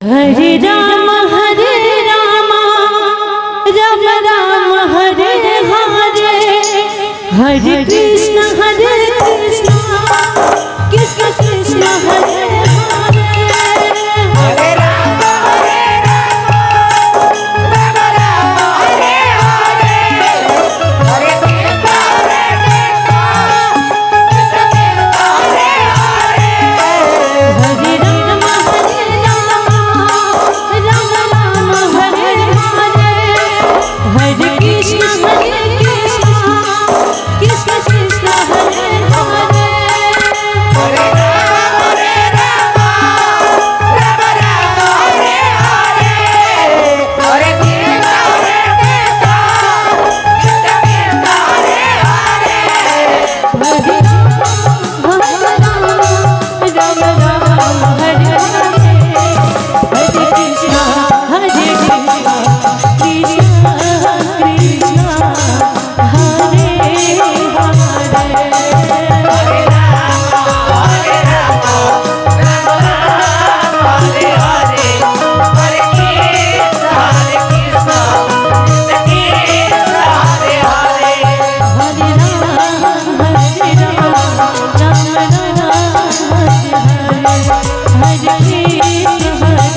Hare Ram Ram Ram Hare Hare, Hare Krishna Krishna Krishna Hare Hare. Hare Ram Ram Ram Hare Hare, Hare Krishna Hare Hare. Hare Ram Ram Ram Hare Hare, Hare Krishna Krishna Krishna Hare Hare. Hare Ram Ram Ram Hare Hare, Hare Krishna Krishna Hare Hare. Hare Ram Ram Hare Hare, Hare Krishna Krishna Krishna Hare Hare. Hare Ram Ram Ram Hare Hare, Hare Krishna Krishna Hare Hare. Hare Ram Ram Hare Krishna Krishna Hare Ram Ram Ram Hare Hare, Hare Krishna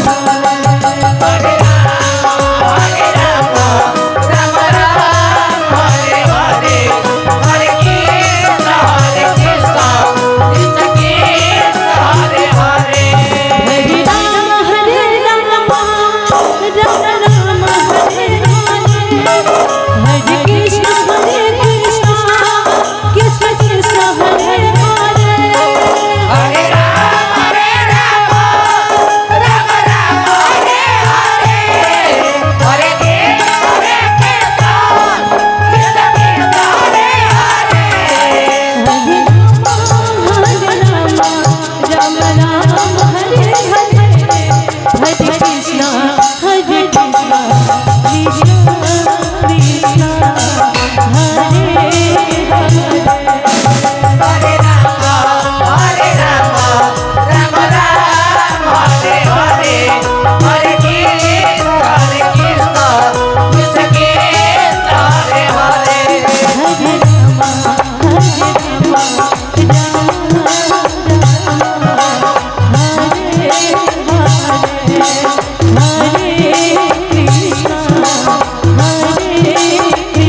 Krishna Hare Hare. Hare Ram Ram Hare Hare, Hare Krishna Krishna Krishna Hare Hare. Hare Ram Ram Ram Hare Hare, Hare Krishna Krishna Hare Hare. Hare Ram Ram Hare Hare, Hare Krishna Krishna Krishna Hare Hare. Hare Ram Ram Ram Hare Hare, Hare Krishna Krishna Hare Hare. Hare Ram Hare Krishna Krishna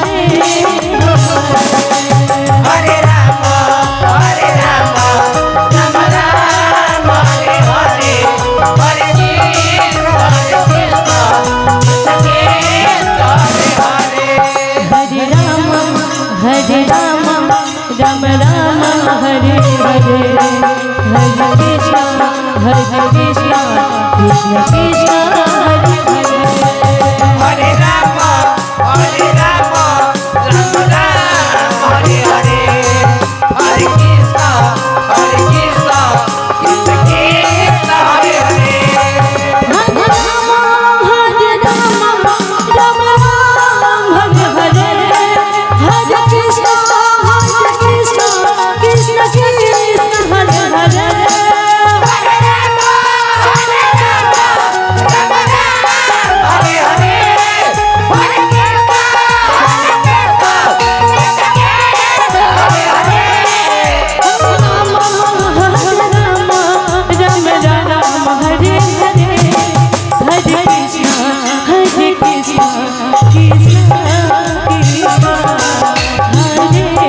Hare Hare. Hare Ram Ram Ram Hare Hare, Hare Krishna Krishna Hare Hare. Hare Ram Ram Hare Hare, Hare Krishna Krishna Krishna Hare Hare. Hare Ram Hare Hare, Hare Krishna Krishna Hare Hare. Hare Ram Ram Hare Hare, Hare Krishna Krishna Hare Hare. Hare Ram Hare Hare, Hare Krishna Hare Hare. Ram Hare Hare, Hare Krishna Krishna Krishna Hare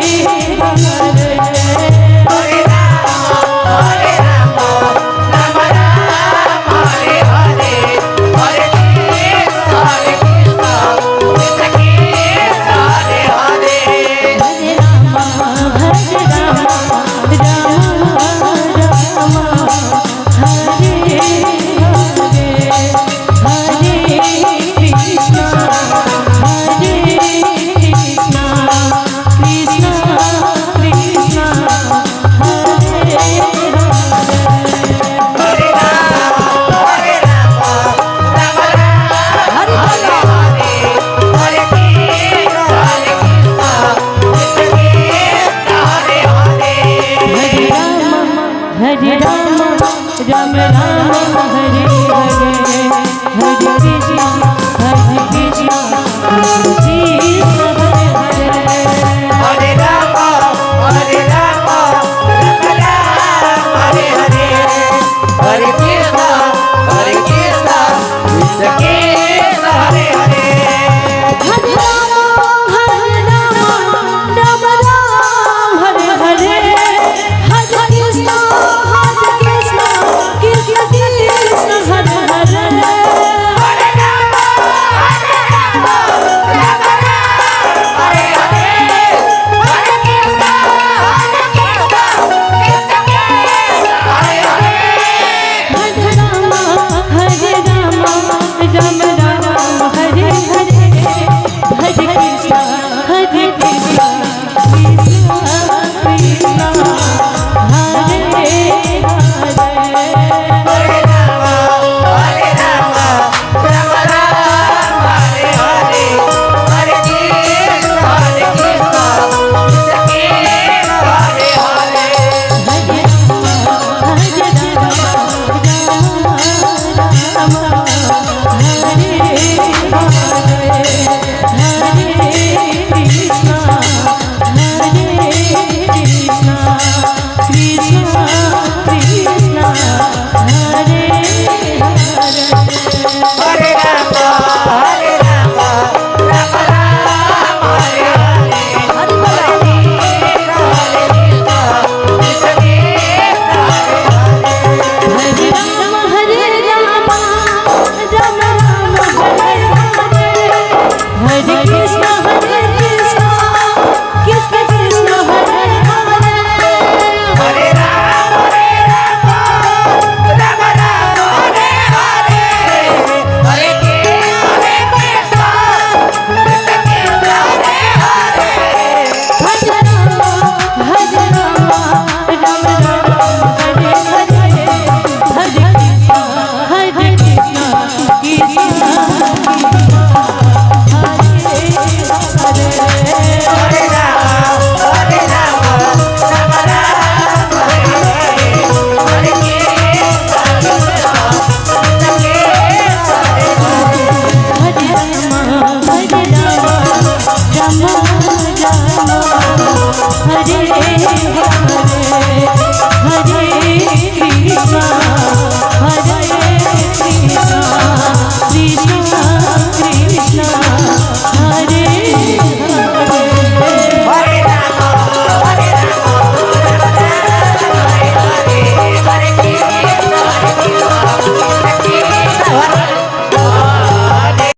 Hare Hare